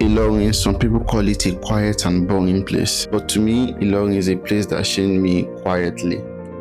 Ilorin, some people call it a quiet and boring place, but to me, Ilorin is a place that shaped me quietly.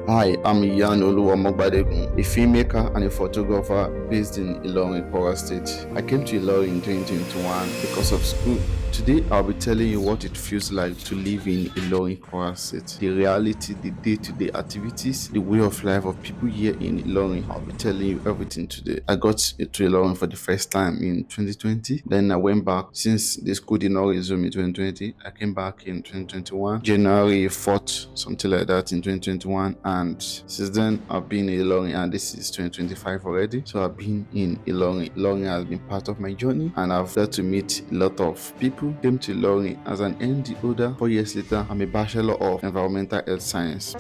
Hi, I'm Ilorin, a filmmaker and a photographer based in Ilorin, Kwara State. I came to Ilorin in 2021 because of school. Today, I'll be telling you what it feels like to live in Ilorin, Kwara State. The reality, the day-to-day activities, the way of life of people here in Ilorin. I'll be telling you everything today. I got to Ilorin for the first time in 2020. Then I went back since the school did not resume in 2020. I came back in 2021, January 4th, something like that in 2021. And since then, I've been in Ilorin, and this is 2025 already. So I've been in Ilorin. Ilorin has been part of my journey, and I've got to meet a lot of people. Came to Ilorin as an ND holder. 4 years later, I'm a Bachelor of Environmental Health Science.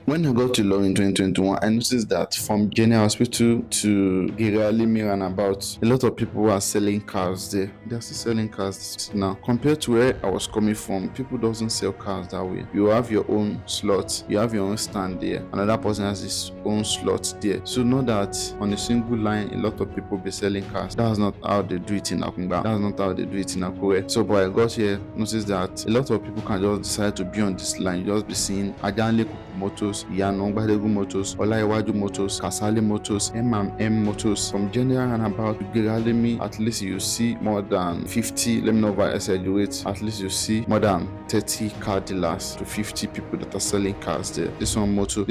When I got to Ilorin in 2021, I noticed that from General Hospital to Giralimi and about, a lot of people are selling cars there. They're still selling cars now. Compared to where I was coming from, people doesn't sell cars that way. You have your own slot, you have your own stand there. Another person has his own slot there. So know that on a single line, a lot of people be selling cars. That's not how they do it in Akungba. That's not how they do it in Akure. So, but I got here, noticed that a lot of people can just decide to be on this line. You just be seeing Ajanle Motors, Iyanuomogbadegun Motors, Olaiwaju Motors, Kasale Motors, M&M Motors. From General and about to Geralimi, at least you see more than 50, let me know if I exaggerate, at least you see more than 30 car dealers to 50 people that are selling cars there. This one motor,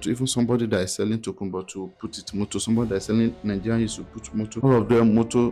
even somebody that is selling Tokumbo to put it motor, somebody that is selling Nigerian used to put motor. All of them motor,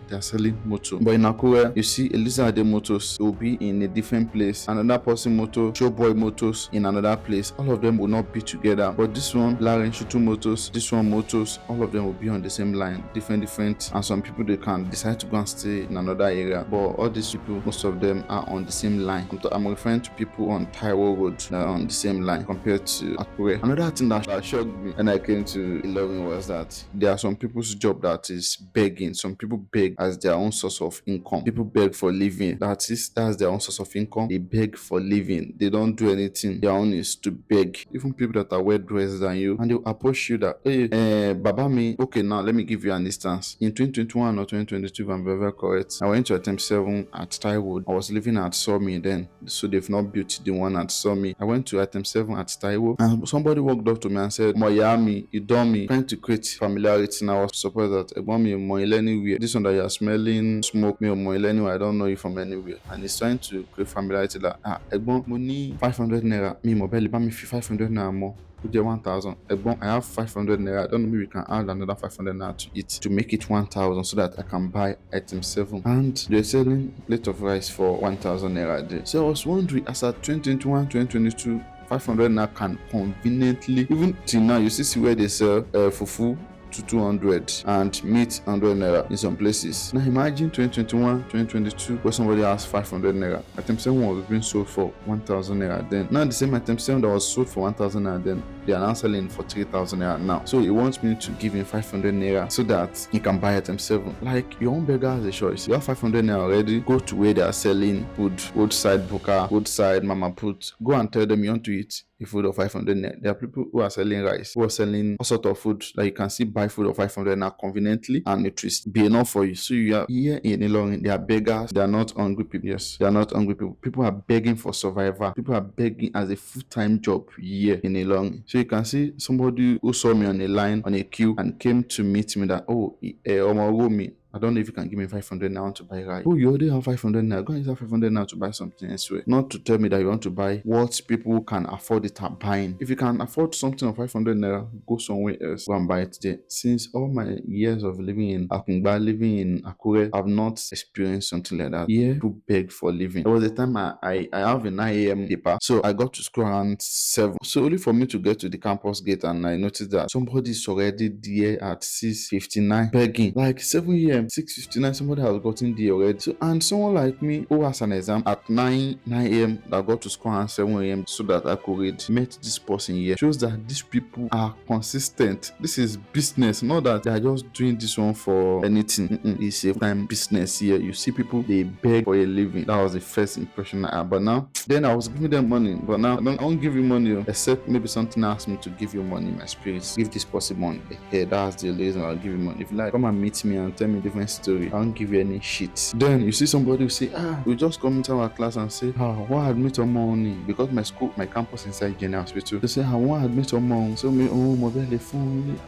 they are selling motor. But in Akure, you see Elizade Motors, it will be in a different place. Another person motor, Showboy Motors in another place. All of them will not be together. But this one, Laren Shutu Motors, this one Motors, all of them will be on the same line, different. And some people, they can decide to go and stay in another area. But all these people, most of them are on the same line. I'm referring to people on Taiwo Road that are on the same line compared to Akure. Another thing that shocked me when I came to Ilorin was that there are some people's job that is begging. Some people beg as their own source of income. People beg for living. That's their own source of income. They beg for living. They don't do anything. Their own is to beg. Even people that are well dressed than you, and they will approach you that, hey, Baba me, okay, now let me give you an instance. In 2021 or 2022, if I'm very correct, I went to attempt 7 at Taiwo. I was living at Somi then, so they've not built the one at Somi. I went to attempt 7 at Taiwo, and somebody walked up to me and said, Moyami, Idomi, trying to create familiarity. And I was surprised that Egbomi Moile anywhere. This one that you're smelling smoke me or Moile anywhere, I don't know you from anywhere. And he's trying to create familiarity that, Egbon, money 500 naira, me mobile, buy me 500 naira more. 1,000. I have 500 naira. I don't know, maybe we can add another 500 naira to it to make it 1,000 so that I can buy item 7. And they're selling a plate of rice for 1,000 naira a day. So I was wondering, as at 2021, 2022, 500 naira can conveniently, even till now, you see where they sell fufu to 200 and meat 100 naira in some places. Now imagine 2021, 2022 where somebody has 500 naira. Item 7 was being sold for 1,000 naira then. Now the same item 7 that was sold for 1,000 naira then, they are now selling for 3,000 naira now. So he wants me to give him 500 naira so that he can buy item 7. Like, your own beggar has a choice. You have 500 naira already, go to where they are selling food, roadside buka, roadside mama put, go and tell them you want to eat a food of 500 naira. There are people who are selling rice, who are selling all sort of food that you can see buy food of 500 naira conveniently, and it will be enough for you. So you are here in Ilorin, they are beggars, they are not hungry people. Yes, they are not hungry people. People are begging for survival. People are begging as a full-time job here in Ilorin. So you can see somebody who saw me on a line, on a queue, and came to meet me that, Omo, I don't know if you can give me 500 now to buy rice. Oh, you already have 500 now. Go and use that 500 now to buy something elsewhere. Not to tell me that you want to buy what people who can afford it are buying. If you can afford something of 500 naira, go somewhere else. Go and buy it there. Since all my years of living in Akungba, living in Akure, I've not experienced something like that. Here, people beg for living. There was a time I have a 9 a.m. paper, so I got to school around 7. So only for me to get to the campus gate, and I noticed that somebody is already there at 6:59 begging. Like 7 a.m. 6:59, somebody has gotten there already. So, and someone like me who has an exam at 9 a.m. that got to school at 7 a.m. so that I could read, met this person here, shows that these people are consistent. This is business, not that they are just doing this one for anything. It's a time business here. You see people, they beg for a living. That was the first impression I had. But now, then I was giving them money. But now, I don't give you money, except maybe something asked me to give you money in my spirit. Give this person money. Hey, that's the reason I'll give you money. If you like, come and meet me and tell me the different story. I won't give you any shit. Then you see somebody who say, we just come into our class and say, why admit money? Because my campus inside General Hospital. They say, I want admit money. So me, mobile phone,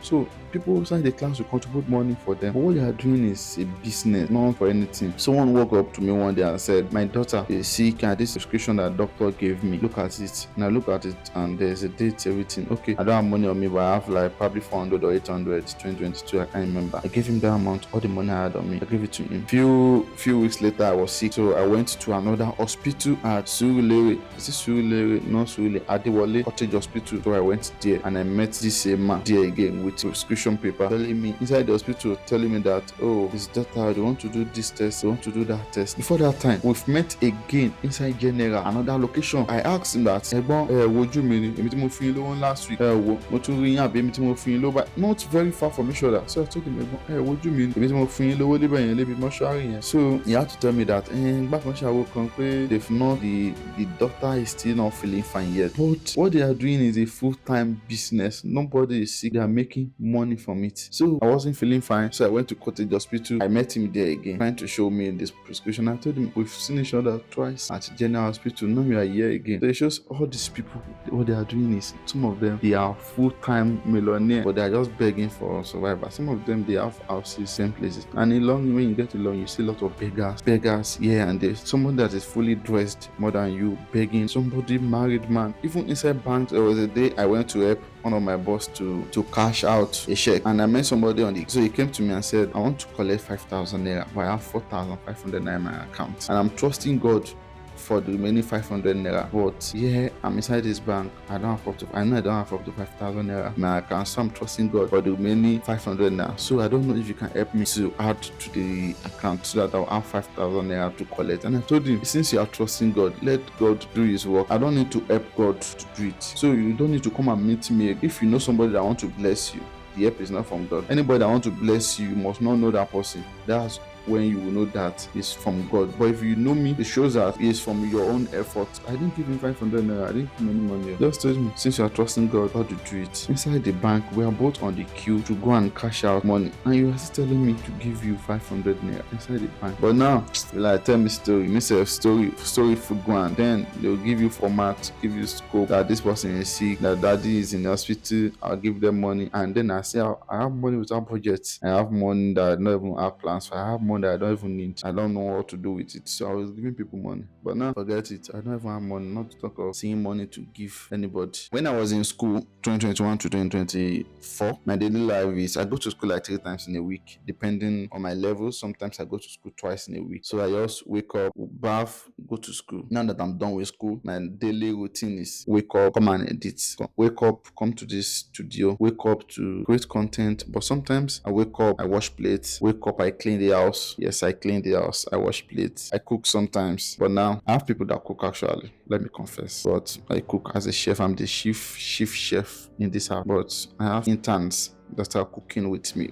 so people inside the class will contribute money for them. But what they are doing is a business, not for anything. Someone walked up to me one day and said, my daughter is sick and this prescription that doctor gave me, look at it. And I look at it and there's a date, everything. Okay, I don't have money on me, but I have like probably 400 or 800, 2022, I can't remember. I gave him that amount, all the money I had on me. I gave it to him. Few weeks later, I was sick, so I went to another hospital at Surulere. Is it Surulere? No, Surulere. Adewale Cottage Hospital. So I went there and I met this man there again with prescription paper, telling me inside the hospital, telling me that, his daughter, they want to do this test, they want to do that test. Before that time, we've met again inside General, another location. I asked him that, wojú mi ni, èmi tí mo fún yín lówó last week, mo tún rí yín àbí èmi tí mo fún yín lówó, not very far from each other. So I told him, wojú mi ni, èmi tí mo fún yín lówó níbẹ̀ yẹn lébi mọ́ṣúárì yẹn. So he had to tell me that, gbàgbọ́n ṣàwó kan pé they've not, the doctor is still not feeling fine yet. But what they are doing is a full-time business. Nobody is sick. They are making money from it. So I wasn't feeling fine. So I went to Cottage Hospital. I met him there again, trying to show me this prescription. I told him, we've seen each other twice at General Hospital. Now we are here again. So it shows all these people, what they are doing is, some of them, they are full-time millionaires, but they are just begging for survival. Some of them, they have houses, same places. And when you get along, you see a lot of beggars here and there. Someone that is fully dressed more than you, begging. Somebody, married man. Even inside banks, there was a day I went to help one of my boss to cash out a check, and I met somebody on so he came to me and said, I want to collect 5,000 naira, but I have 4,500 naira in my account, and I'm trusting God for the remaining 500 naira. But I'm inside this bank. I know I don't have up to 5,000 naira in my account, so I'm trusting God for the remaining 500 naira. So I don't know if you can help me to add to the account so that I'll have 5,000 naira to collect. And I told him, since you are trusting God, let God do his work. I don't need to help God to do it. So you don't need to come and meet me. If you know somebody that wants to bless you, the help is not from God. Anybody that wants to bless you, you must not know that person. That's when you will know that it's from God. But if you know me, it shows that it's from your own effort. I didn't give him 500 naira. I didn't give him any money. Just told me, since you are trusting God, how to do it. Inside the bank, we are both on the queue to go and cash out money, and you are still telling me to give you 500 naira inside the bank. But now, tell me story. Me say story for go, and then they'll give you format, give you scope that this person is sick, that daddy is in the hospital. I'll give them money, and then I say I have money without budget. I have money that I don't even have plans for. I have money that I don't even need. I don't know what to do with it. So I was giving people money. But now, forget it. I don't even have money, not to talk of seeing money to give anybody. When I was in school, 2021 to 2024, my daily life is I go to school like 3 times in a week, depending on my level. Sometimes I go to school twice in a week. So I just wake up, bath, go to school. Now that I'm done with school, my daily routine is wake up, come and edit. Wake up, come to this studio, wake up to create content. But sometimes I wake up, I wash plates, wake up, I clean the house. Yes, I clean the house, I wash plates, I cook sometimes. But now I have people that cook actually, let me confess. But I cook as a chef. I'm the chief chef in this house. But I have interns that are cooking with me.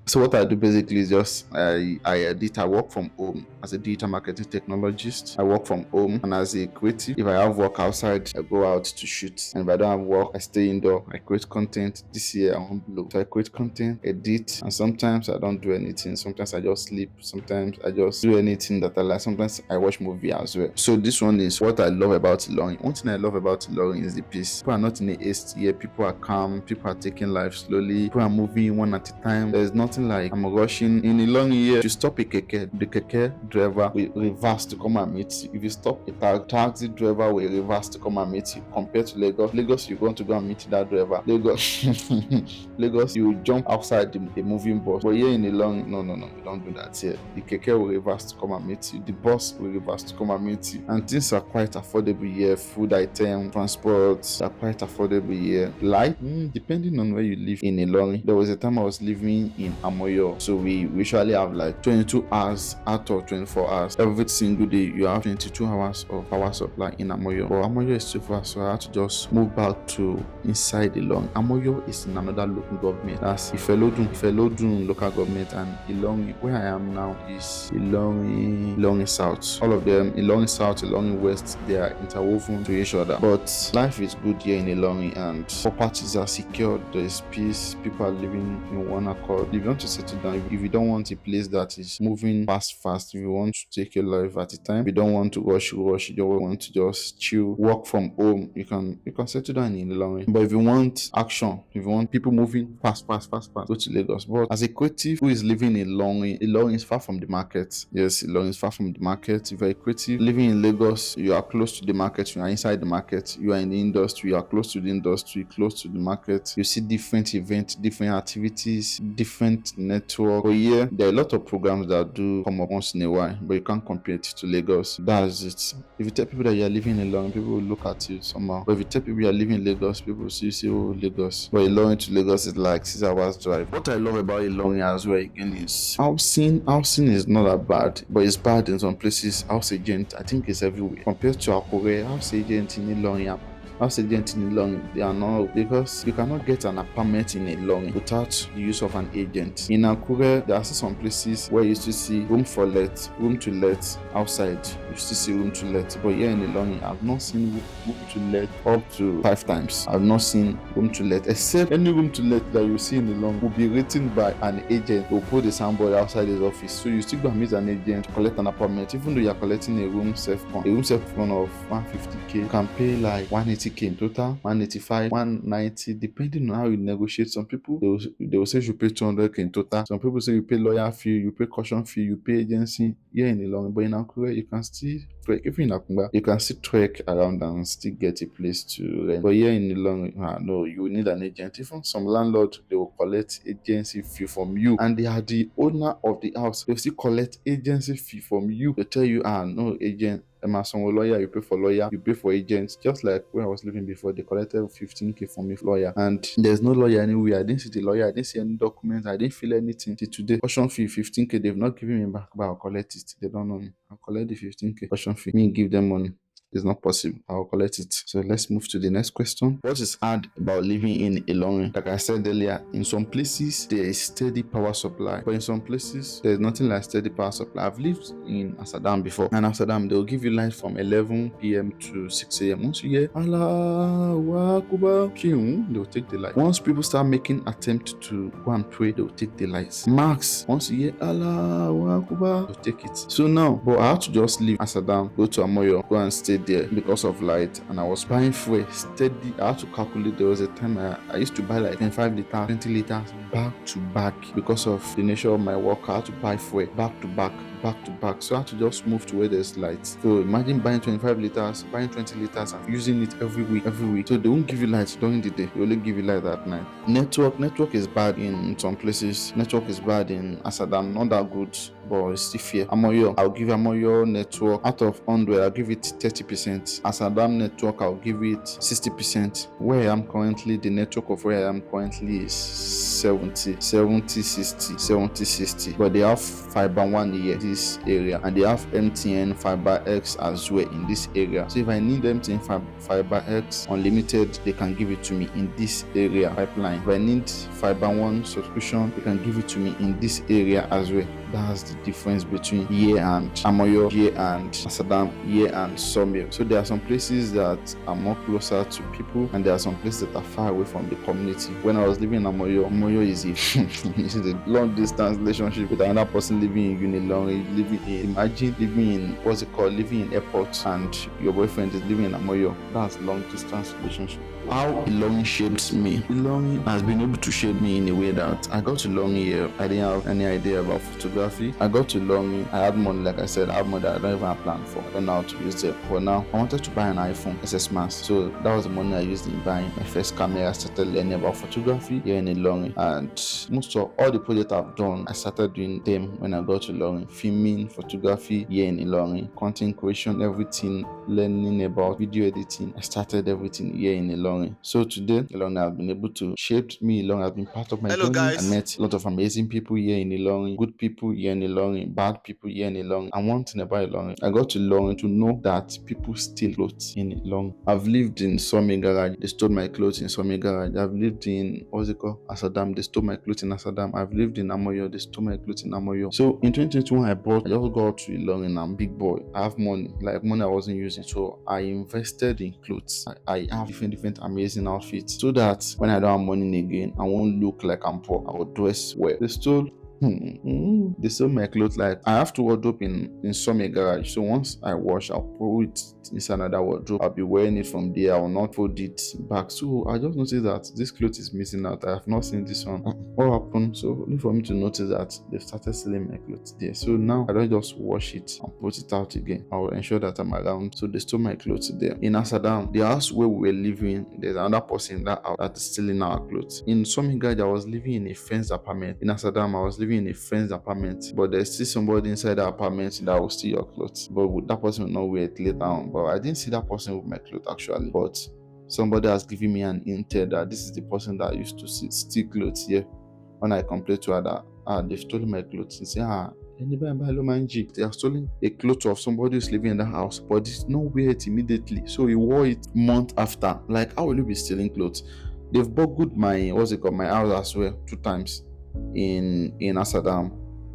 So what I do basically is just I edit. I work from home as a digital marketing technologist. I work from home, and as a creative, if I have work outside, I go out to shoot. And if I don't have work, I stay indoor. I create content. This year I won't blow. So I create content, edit, and sometimes I don't do anything. Sometimes I just sleep. Sometimes I just do anything that I like. Sometimes I watch movie as well. So this one is what I love about Ilorin. One thing I love about Ilorin is the peace. People are not in a haste here. People are calm. People are taking life slowly. People are moving one at a time. There's nothing like I'm rushing. In a long year, to stop a keke, the keke driver will reverse to come and meet you. If you stop a taxi driver will reverse to come and meet you. Compared to Lagos, you're going to go and meet that driver. Lagos, you jump outside the moving bus. But here in a long, no, we don't do that here. The keke will reverse to come and meet you. The bus will reverse to come and meet you. And things are quite affordable here. Food item, transport are quite affordable here. Life, depending on where you live in Ilorin. There was a time I was living in Amoyo. So we usually have like 22 hours out of 24 hours. Every single day you have 22 hours of power supply in Amoyo. But Amoyo is too far, so I had to just move back to inside Ilorin. Amoyo is in another local government. That's Ifelodun local government, and Ilorin, where I am now, is Ilorin South. All of them, Ilorin South, Ilorin West, they are interwoven to each other. But life is good here in Ilorin, and properties are secured. There is peace. People are living in one accord. If you want want to settle down, if you don't want a place that is moving fast, if you want to take your life at a time, if you don't want to rush, you don't want to just chill, work from home, you can settle down in Ilorin. But if you want action, if you want people moving fast, go to Lagos. But as a creative who is living in Ilorin is far from the market. Yes, Ilorin is far from the market. If you're a creative living in Lagos, you are close to the market, you are inside the market, you are in the industry, you are close to the industry, close to the market. You see different events, different activities, different network. But yeah, there are a lot of programs that do come up once in a while, but you can't compare it to Lagos. That's it. If you tell people that you're living in Ilorin, people will look at you somehow. But if you tell people you're living in Lagos, people will see, oh, Lagos. But Ilorin to Lagos is like 6 hours drive. What I love about Ilorin as well again is housing is not that bad, but it's bad in some places. House agent, I think it's everywhere. Compared to Akure, house agent in Ilorin, house agent in Ilorin, they are not, because you cannot get an apartment in Ilorin without the use of an agent. In Akure, there are some places where you used to see room to let outside. You used to see room to let, but here in Ilorin, I've not seen room to let up to 5 times. I've not seen room to let, except any room to let that you see in Ilorin will be written by an agent who put the soundboard outside his office. So you still go and meet an agent to collect an apartment, even though you are collecting a room self-con of 150k, you can pay like 180k in total, 185, 190, depending on how you negotiate. Some people they will say you pay 200k in total. Some people say you pay lawyer fee, you pay caution fee, you pay agency. Here in Ilorin, but in Akure, you can still trek. If you're in Akumba, you can still trek around and still get a place to rent. But here in Ilorin, no, you need an agent. Even some landlord, they will collect agency fee from you, and they are the owner of the house. They will still collect agency fee from you. They tell you, no agent. Lawyer, you pay for lawyer, you pay for agents. Just like where I was living before, they collected 15k from me for lawyer, and there's no lawyer anywhere. I didn't see the lawyer, I didn't see any documents, I didn't feel anything till today. Caution fee 15k, they've not given me back, but I'll collect it. They don't know me. I'll collect the 15k caution fee. Me give them money. It's not possible. I'll collect it. So let's move to the next question. What is hard about living in Ilorin? Like I said earlier, in some places there is steady power supply, but in some places there's nothing like steady power supply. I've lived in Asadam before, and Asadam they'll give you light from 11 p.m. to 6 a.m. Once you hear Allahu Akbar, they'll take the light. Once people start making attempt to go and pray, they'll take the lights. Max, once you hear Allahu Akbar, they'll take it. So now, but I had to just leave Asadam, go to Amoyo, go and stay there because of light, and I was buying fuel steady. I had to calculate. There was a time I used to buy like 25 liters, 20 liters back to back because of the nature of my work. I had to buy fuel back to back. So I had to just move to where there's lights. So imagine buying 25 liters, buying 20 liters and using it every week. So they won't give you lights during the day, they only give you light at night. Network is bad in some places. Network is bad in Asadam, not that good, but it's still fair. Amoyo, I'll give Amoyo network out of 100, I'll give it 30%. Asadam network, I'll give it 60%. Where I am currently, the network of where I am currently is 70, 60. But they have fiber 1 year this area, and they have MTN Fiber X as well in this area. So if I need MTN Fiber X unlimited, they can give it to me in this area pipeline. If I need Fiber 1 subscription, they can give it to me in this area as well. That's the difference between here and Amoyo, here and Asadam, here and Somil. So there are some places that are more closer to people, and there are some places that are far away from the community. When I was living in Amoyo is a long distance relationship with another person living in Ilorin. Imagine living in living in airport, and your boyfriend is living in Amoyo. That's long distance relationship. How Ilorin shaped me. Ilorin has been able to shape me in a way that I got to Ilorin here. I didn't have any idea about photography. I got to Ilorin. I had money, like I said, I have money that I don't even have planned for. I don't know how to use it. But now I wanted to buy an iPhone SS Max. So that was the money I used in buying my first camera. I started learning about photography here in Ilorin. And most of all the projects I've done, I started doing them when I got to Ilorin. Filming, photography here in Ilorin, content creation, everything, learning about video editing. I started everything here in Ilorin. So today, Ilorin has been able to shape me. Ilorin has been part of my journey. Guys. I met a lot of amazing people here in Ilorin, good people here in Ilorin, bad people here in Ilorin. And one thing about Ilorin, I got to Ilorin to know that people steal clothes in Ilorin. I've lived in Somi Garage, they stole my clothes in Somi Garage. I've lived in Asadam, they stole my clothes in Asadam. I've lived in Amoyo, they stole my clothes in Amoyo. So in 2021, I just got to Ilorin. I'm big boy. I have money, like money I wasn't using. So I invested in clothes. I have different amazing outfits so that when I don't have money again, I won't look like I'm poor. I will dress well. They stole my clothes. Like, I have to wardrobe in some garage. So once I wash, I'll put it inside another wardrobe. I'll be wearing it from there. I will not fold it back. So I just noticed that this clothes is missing out. I have not seen this one. What happened? So only for me to notice that they've started selling my clothes there. So now I don't just wash it and put it out again. I will ensure that I'm around. So they stole my clothes there. In Amsterdam, the house where we were living, there's another person in that house that is stealing our clothes. In some garage, I was living in a fenced apartment. In Amsterdam, I was living in a fenced apartment, but there's still somebody inside the apartment that will steal your clothes. But that person will not wear it later on. But I didn't see that person with my clothes actually. But somebody has given me an intel that this is the person that used to steal clothes here. When I complained to her that they've stolen my clothes, and say, they have stolen a clothes of somebody who's living in the house, but it's not wear it immediately. So he wore it month after. Like, how will you be stealing clothes? They've burgled my my house as well 2 times in Amsterdam,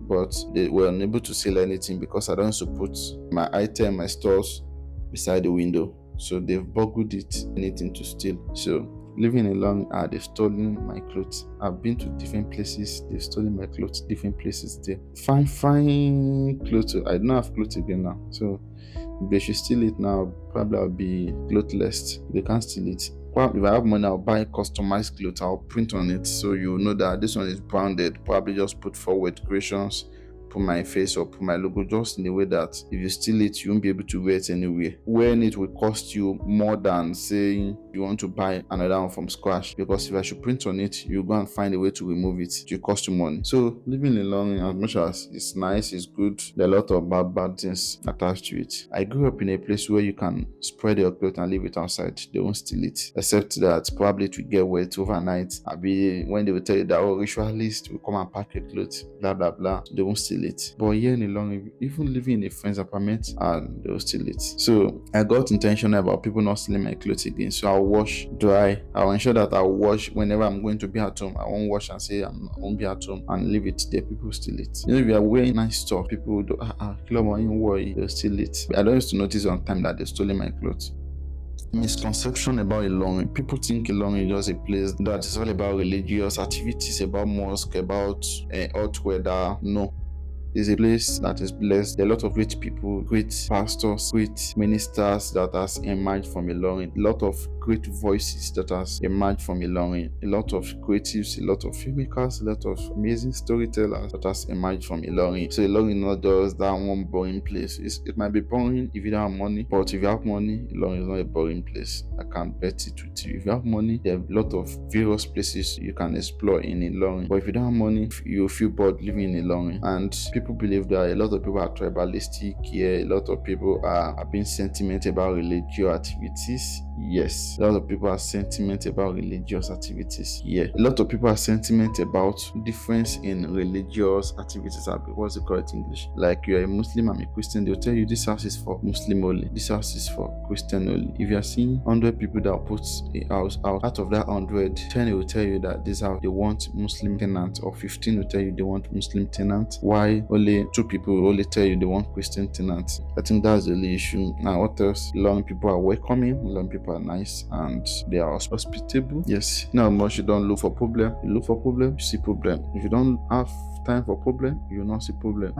but they were unable to sell anything because I don't used to put my stores beside the window. So they've burgled it, anything to steal. So living along, they've stolen my clothes. I've been to different places, they've stolen my clothes, different places there. Fine clothes. I don't have clothes again now. So if they should steal it now, probably I'll be clothless. They can't steal it. If I have money, I'll buy customized clothes. I'll print on it so you know that this one is branded. Probably just put forward creations, put my face or put my logo, just in a way that if you steal it, you won't be able to wear it anywhere. Wearing it will cost you more than saying you want to buy another one from scratch, because if I should print on it, you go and find a way to remove it. It will cost you money. So living alone, as much as it's nice, it's good, there are a lot of bad things attached to it. I grew up in a place where you can spread your clothes and leave it outside. They won't steal it, except that probably it will get wet overnight. When they will tell you that, ritualists will come and pack your clothes, blah blah blah, they won't steal it. But here in Ilorin, even living in a friend's apartment, and they'll steal it. So I got intentional about people not stealing my clothes again. So I'll wash, dry. I'll ensure that I'll wash whenever I'm going to be at home. I won't wash and say I won't be at home and leave it there. People steal it. If you are wearing nice stuff, people will do, they'll steal it. I don't used to notice on time that they're stealing my clothes. Misconception about Ilorin. People think Ilorin is just a place that is all about religious activities, about mosque, about hot weather. No. It's a place that is blessed. There are a lot of great people, great pastors, great ministers that has emerged from Ilorin. A lot of great voices that has emerged from Ilorin. A lot of creatives, a lot of filmmakers, a lot of amazing storytellers that has emerged from Ilorin. So Ilorin is not just that one boring place. It might be boring if you don't have money, but if you have money, Ilorin is not a boring place. I can bet it with you. If you have money, there are a lot of various places you can explore in Ilorin. But if you don't have money, you feel bored living in Ilorin. And people believe that a lot of people are tribalistic here. A lot of people are being sentimental about religious activities. Yes, a lot of people are sentiment about religious activities. Yeah, a lot of people are sentiment about difference in religious activities. What's it called in English? Like, you're a Muslim, I'm a Christian, they'll tell you this house is for Muslim only, this house is for Christian only. If you're seeing 100 people that put a house out of that 100, 10 will tell you that this house they want Muslim tenant, or 15 will tell you they want Muslim tenant. Why only 2 people will only tell you they want Christian tenant? I think that's the only issue. Now, what else? A lot of people are welcoming, a lot of people are nice, and they are hospitable. Yes, now much you don't look for problem. You look for problem, you see problem. If you don't have time for problem, you will not see problem.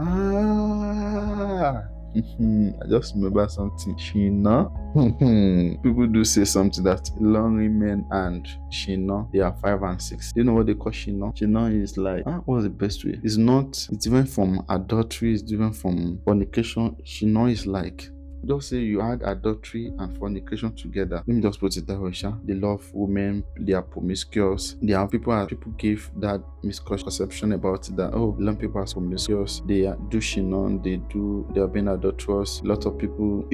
I just remember something. Shina. People do say something that Ilorin men and Shina, they are 5 and 6. Do you know what they call Shina? Shina is like, what's the best way? It's different from adultery, it's different from fornication. Shina is like, just say you had adultery and fornication together. Let me just put it that way, Sha. They love women, they are promiscuous. People give that misconception about it, that long people are promiscuous, they do shinon, they are being adulterous. A lot of people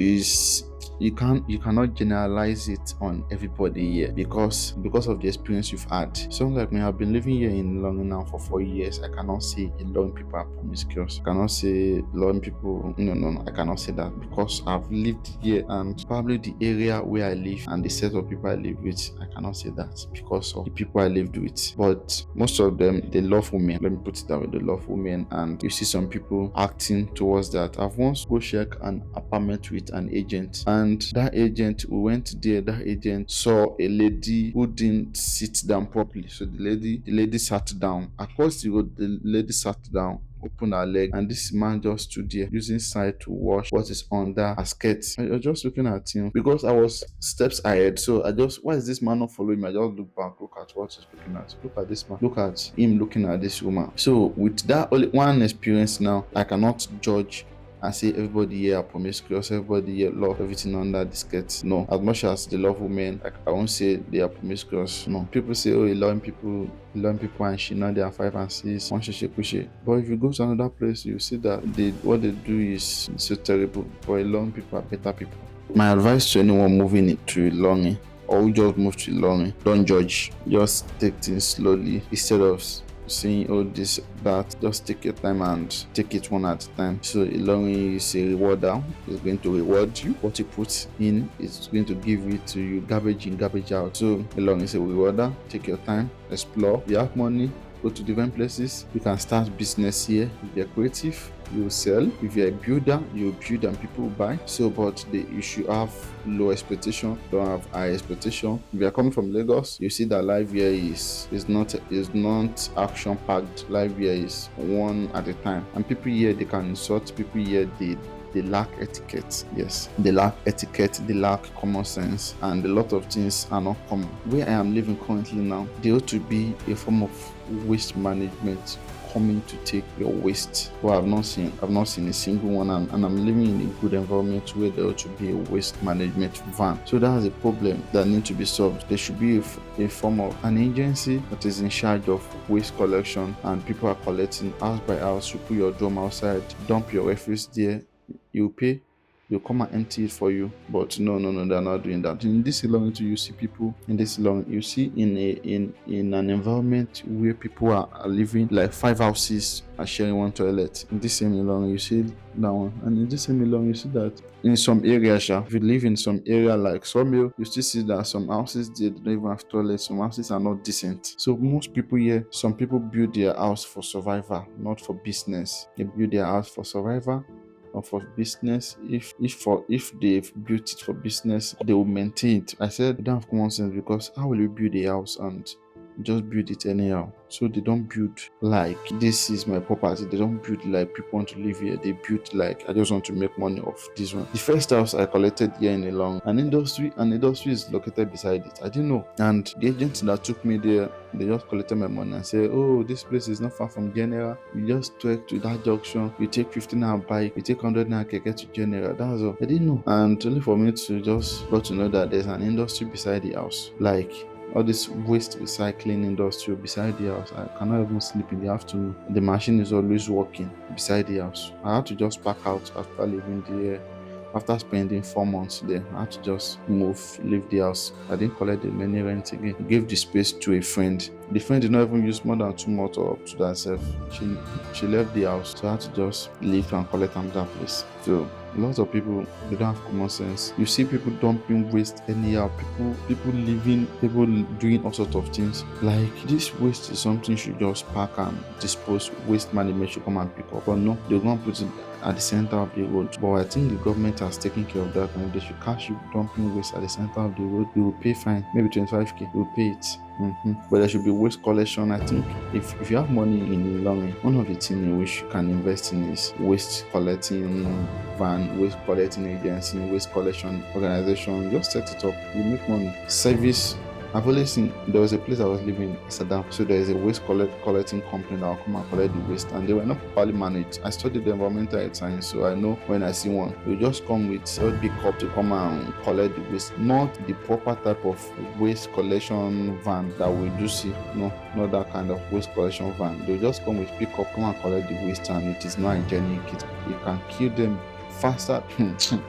you cannot generalize it on everybody here because of the experience you've had. So like me, I've been living here in Ilorin now for 4 years. I cannot say a lot of people are promiscuous. I cannot say a lot of people. No, I cannot say that because I've lived here, and probably the area where I live and the set of people I live with, I cannot say that because of the people I lived with. But most of them, they love women. Let me put it that way, they love women, and you see some people acting towards that. I've once go check an apartment with an agent, And that agent, we went there, that agent saw a lady who didn't sit down properly. So the lady sat down. Across the road, the lady sat down, open her leg, and this man just stood there using side to wash what is under her skirt. I was just looking at him because I was steps ahead. So why is this man not following me? I just look back, look at what he's looking at. Look at this man. Look at him looking at this woman. So with that only one experience now, I cannot judge and say everybody here are promiscuous, everybody here love everything under the skirt. No, as much as they love women, I won't say they are promiscuous. No, people say, oh, allowing people and she now they are 5 and 6, one she. But if you go to another place, you see that what they do is so terrible. But allowing people are better people. My advice to anyone moving to Ilorin or who just moved to Ilorin, don't judge. Just take things slowly instead of saying all this, that. Just take your time and take it one at a time. So Ilorin is a rewarder. It's going to reward you. What you put in is going to give it to you, garbage in, garbage out. So Ilorin is a rewarder. Take your time, explore. If you have money, go to different places. You can start business here. If you're creative, you will sell. If you're a builder, you build and people will buy. So, but you should have low expectation, don't have high expectation. If you're coming from Lagos, you see that life here is not action packed. Life here is one at a time. And people here, they can insult. People here, they lack etiquette. Yes, they lack etiquette, they lack common sense, and a lot of things are not common. Where I am living currently now, there ought to be a form of waste management coming to take your waste. But I've not seen a single one, and I'm living in a good environment where there ought to be a waste management van. So that's a problem that needs to be solved. There should be a form of an agency that is in charge of waste collection, and people are collecting house by house. You put your drum outside, dump your refuse there, you pay, you come and empty it for you. But no, they're not doing that. In this Ilorin too, you see people in this Ilorin, you see in an environment where people are living like 5 houses are sharing one toilet. In this same Ilorin, you see that one, and in this same Ilorin, you see that in some areas, if you live in some area like Sawmill, you still see that some houses they don't even have toilets. Some houses are not decent. So most people here, some people build their house for survival, not for business. They build their house for survival or for business. If they've built it for business, they will maintain it. I said they don't have common sense, because how will you build a house and just build it anyhow? So they don't build like this is my property. They don't build like people want to live here. They build like I just want to make money off this one. The first house I collected here in Ilorin, an industry is located beside it. I didn't know. And the agents that took me there, they just collected my money and said, oh, this place is not far from General. You just trek to that junction. You take 15 naira bike. You take 100 naira keke to General. That's all. I didn't know. And only for me to just got to know that there's an industry beside the house. Like all this waste recycling industry beside the house. I cannot even sleep in the afternoon. The machine is always working beside the house. I had to just pack out after leaving there. After spending 4 months there, I had to just leave the house. I didn't collect the money rent again. I gave the space to a friend. The friend did not even use more than 2 months or up to that self. She left the house, so I had to just leave and collect another place. So lots of people, they don't have common sense. You see people dumping waste anyhow, people living, people doing all sorts of things. Like this waste is something you should just pack and dispose. Waste management should come and pick up. But no, they're going to put it at the center of the road. But I think the government has taken care of that, and they should catch you dumping waste at the center of the road. You will pay fine, maybe 25k. You will pay it. But there should be waste collection. I think if you have money in Ilorin, one of the things in which you can invest in is waste collecting van, waste collecting agency, waste collection organization. Just set it up, you make money. Service. I've always seen, there was a place I was living in Amsterdam, so there is a waste collecting company that will come and collect the waste, and they were not properly managed. I studied the environmental science, so I know when I see one, you just come with a big cup to come and collect the waste, not the proper type of waste collection van that we do see. No, not that kind of waste collection van. They just come with pick up, come and collect the waste, and it is not hygienic. It can kill them faster.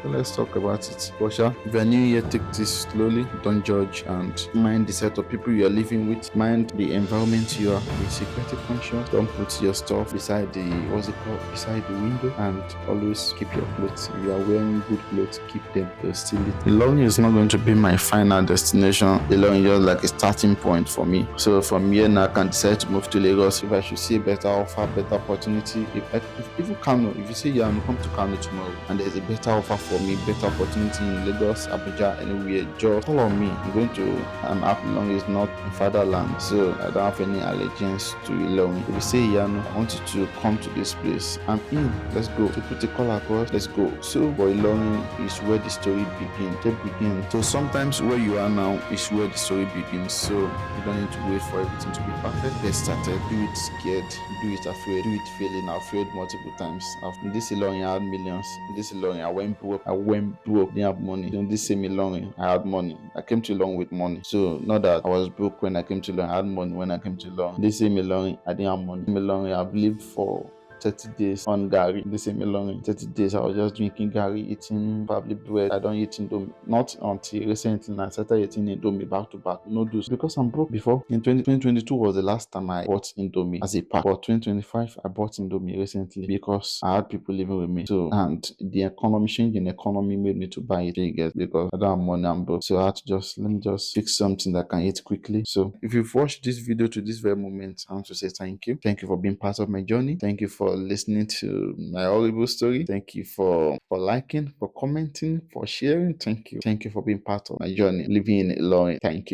Let's talk about it. But if you're new here, take this slowly. Don't judge, and mind the set of people you're living with. Mind the environment you are. Be security conscious. Don't put your stuff beside beside the window, and always keep your clothes. If you are wearing good clothes, keep them. They'll steal it. Ilorin is not going to be my final destination. Ilorin is just like a starting point for me. So from here now, I can decide to move to Lagos if I should see a better offer, better opportunity. If you Kano, if you say yeah, I'm come to Kano tomorrow, and there's a better offer for me, better opportunity in Lagos, Abuja, anywhere, just call on me. I'm going to Ilorin is not in fatherland, so I don't have any allegiance to Ilorin. If you say Yano, I want you to come to this place. I'm in. Let's go. To put a call across, let's go. So for Ilorin is where the story begins. So sometimes where you are now is where the story begins. So you don't need to wait for everything to be perfect. Get started. Do it scared. Do it afraid. Do it feeling afraid multiple times. In this Ilorin, I had millions. In this Ilorin, I went broke. Didn't have money. In this same Ilorin, I had money. I came to Ilorin with money. So not that I was broke when I came to Ilorin. I had money when I came to Ilorin. This same Ilorin, I didn't have money. In Ilorin, I've lived for 30 days on Gary. This same Ilorin, 30 days I was just drinking Gary, eating probably bread. I don't eat Indomie. Not until recently I started eating Indomie back to back. Noodles. Because I'm broke before. In 2022 was the last time I bought Indomie as a pack. For 2025, I bought Indomie recently because I had people living with me. So, and the economy, change in economy made me to buy it bigger because I don't have money, I'm broke. So I had to let me just fix something that I can eat quickly. So if you've watched this video to this very moment, I want to say thank you. Thank you for being part of my journey. Thank you for listening to my horrible story. Thank you for liking, for commenting, for sharing. Thank you for being part of my journey living in Ilorin. Thank you.